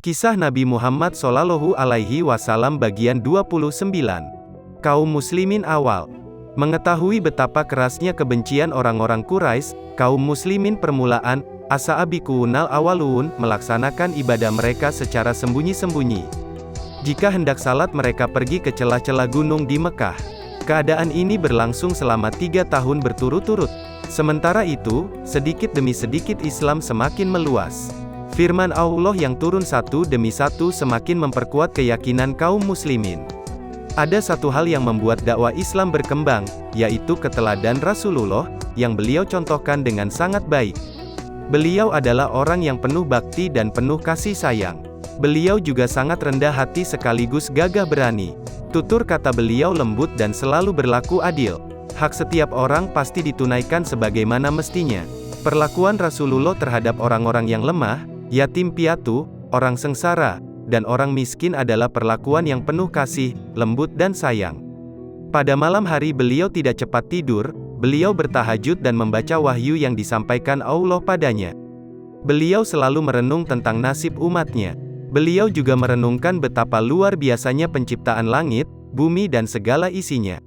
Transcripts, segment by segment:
Kisah Nabi Muhammad SAW bagian 29. Kaum muslimin awal. Mengetahui betapa kerasnya kebencian orang-orang Quraisy, kaum muslimin permulaan, as-sa'abiqunal awalun, melaksanakan ibadah mereka secara sembunyi-sembunyi. Jika hendak salat mereka pergi ke celah-celah gunung di Mekah. Keadaan ini berlangsung selama 3 tahun berturut-turut. Sementara itu, sedikit demi sedikit Islam semakin meluas. Firman Allah yang turun satu demi satu semakin memperkuat keyakinan kaum muslimin. Ada satu hal yang membuat dakwah Islam berkembang, yaitu keteladan Rasulullah, yang beliau contohkan dengan sangat baik. Beliau adalah orang yang penuh bakti dan penuh kasih sayang. Beliau juga sangat rendah hati sekaligus gagah berani. Tutur kata beliau lembut dan selalu berlaku adil. Hak setiap orang pasti ditunaikan sebagaimana mestinya. Perlakuan Rasulullah terhadap orang-orang yang lemah, yatim piatu, orang sengsara, dan orang miskin adalah perlakuan yang penuh kasih, lembut dan sayang. Pada malam hari beliau tidak cepat tidur, beliau bertahajud dan membaca wahyu yang disampaikan Allah padanya. Beliau selalu merenung tentang nasib umatnya. Beliau juga merenungkan betapa luar biasanya penciptaan langit, bumi dan segala isinya.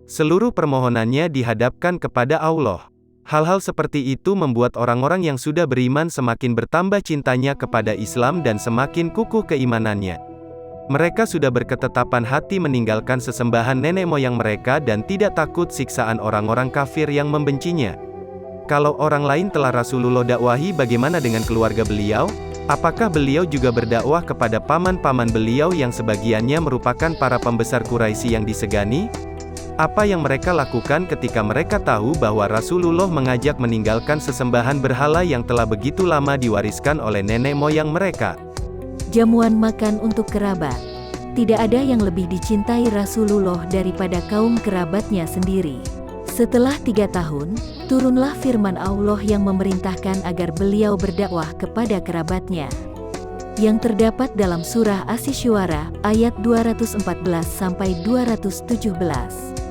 Seluruh permohonannya dihadapkan kepada Allah. Hal-hal seperti itu membuat orang-orang yang sudah beriman semakin bertambah cintanya kepada Islam dan semakin kukuh keimanannya. Mereka sudah berketetapan hati meninggalkan sesembahan nenek moyang mereka dan tidak takut siksaan orang-orang kafir yang membencinya. Kalau orang lain telah Rasulullah dakwahi, bagaimana dengan keluarga beliau? Apakah beliau juga berdakwah kepada paman-paman beliau yang sebagiannya merupakan para pembesar Quraisy yang disegani? Apa yang mereka lakukan ketika mereka tahu bahwa Rasulullah mengajak meninggalkan sesembahan berhala yang telah begitu lama diwariskan oleh nenek moyang mereka? Jamuan makan untuk kerabat. Tidak ada yang lebih dicintai Rasulullah daripada kaum kerabatnya sendiri. Setelah 3 tahun, turunlah firman Allah yang memerintahkan agar beliau berdakwah kepada kerabatnya. Yang terdapat dalam surah Asy-Syu'ara, ayat 214-217.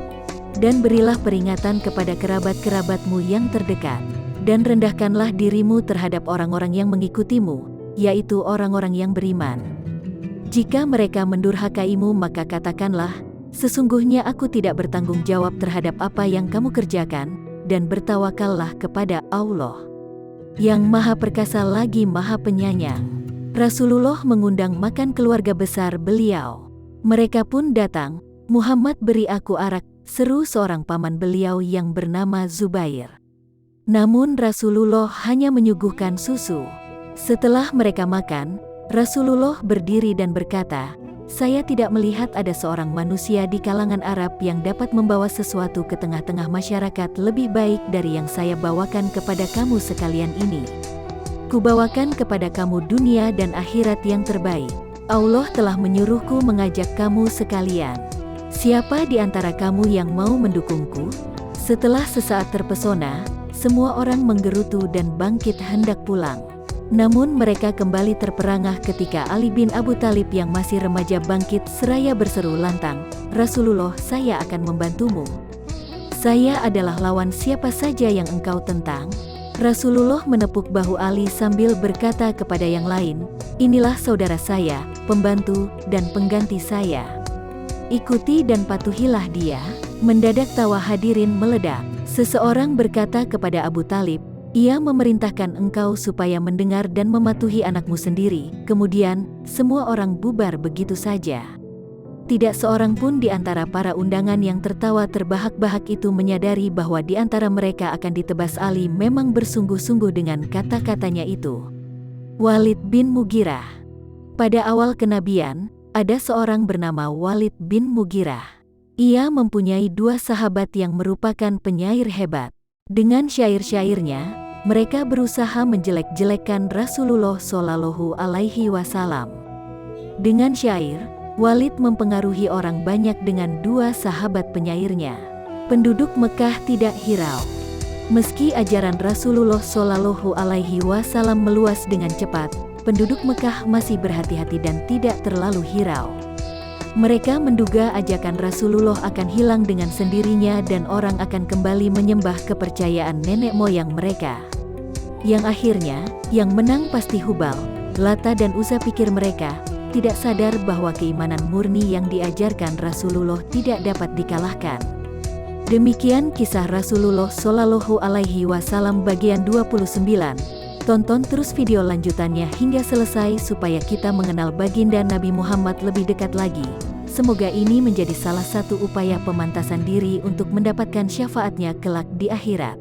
Dan berilah peringatan kepada kerabat-kerabatmu yang terdekat, dan rendahkanlah dirimu terhadap orang-orang yang mengikutimu, yaitu orang-orang yang beriman. Jika mereka mendurhakaimu maka katakanlah, sesungguhnya aku tidak bertanggung jawab terhadap apa yang kamu kerjakan, dan bertawakallah kepada Allah, yang Maha Perkasa lagi Maha Penyayang. Rasulullah mengundang makan keluarga besar beliau. Mereka pun datang. Muhammad, beri aku arak, seru seorang paman beliau yang bernama Zubair. Namun Rasulullah hanya menyuguhkan susu. Setelah mereka makan, Rasulullah berdiri dan berkata, "Saya tidak melihat ada seorang manusia di kalangan Arab yang dapat membawa sesuatu ke tengah-tengah masyarakat lebih baik dari yang saya bawakan kepada kamu sekalian ini. Kubawakan kepada kamu dunia dan akhirat yang terbaik. Allah telah menyuruhku mengajak kamu sekalian. Siapa di antara kamu yang mau mendukungku?" Setelah sesaat terpesona, semua orang menggerutu dan bangkit hendak pulang. Namun mereka kembali terperangah ketika Ali bin Abu Thalib yang masih remaja bangkit seraya berseru lantang, "Rasulullah, saya akan membantumu. Saya adalah lawan siapa saja yang engkau tentang." Rasulullah menepuk bahu Ali sambil berkata kepada yang lain, "Inilah saudara saya, pembantu, dan pengganti saya. Ikuti dan patuhilah dia." Mendadak tawa hadirin meledak. Seseorang berkata kepada Abu Talib, "Ia memerintahkan engkau supaya mendengar dan mematuhi anakmu sendiri." Kemudian, semua orang bubar begitu saja. Tidak seorang pun di antara para undangan yang tertawa terbahak-bahak itu menyadari bahwa di antara mereka akan ditebas Ali memang bersungguh-sungguh dengan kata-katanya itu. Walid bin Mughirah. Pada awal kenabian, ada seorang bernama Walid bin Mughirah. Ia mempunyai 2 sahabat yang merupakan penyair hebat. Dengan syair-syairnya, mereka berusaha menjelek-jelekkan Rasulullah Shallallahu Alaihi Wasallam. Dengan syair, Walid mempengaruhi orang banyak dengan 2 sahabat penyairnya. Penduduk Mekah tidak hirau. Meski ajaran Rasulullah Shallallahu Alaihi Wasallam meluas dengan cepat, penduduk Mekah masih berhati-hati dan tidak terlalu hirau. Mereka menduga ajakan Rasulullah akan hilang dengan sendirinya dan orang akan kembali menyembah kepercayaan nenek moyang mereka. Yang akhirnya, yang menang pasti Hubal, Lata dan Uzza, pikir mereka, tidak sadar bahwa keimanan murni yang diajarkan Rasulullah tidak dapat dikalahkan. Demikian kisah Rasulullah Shallallahu Alaihi Wasallam bagian 29. Tonton terus video lanjutannya hingga selesai supaya kita mengenal baginda Nabi Muhammad lebih dekat lagi. Semoga ini menjadi salah satu upaya pemantasan diri untuk mendapatkan syafaatnya kelak di akhirat.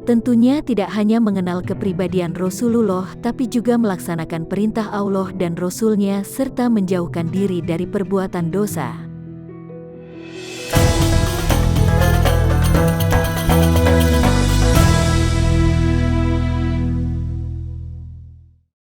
Tentunya tidak hanya mengenal kepribadian Rasulullah, tapi juga melaksanakan perintah Allah dan Rasul-Nya serta menjauhkan diri dari perbuatan dosa.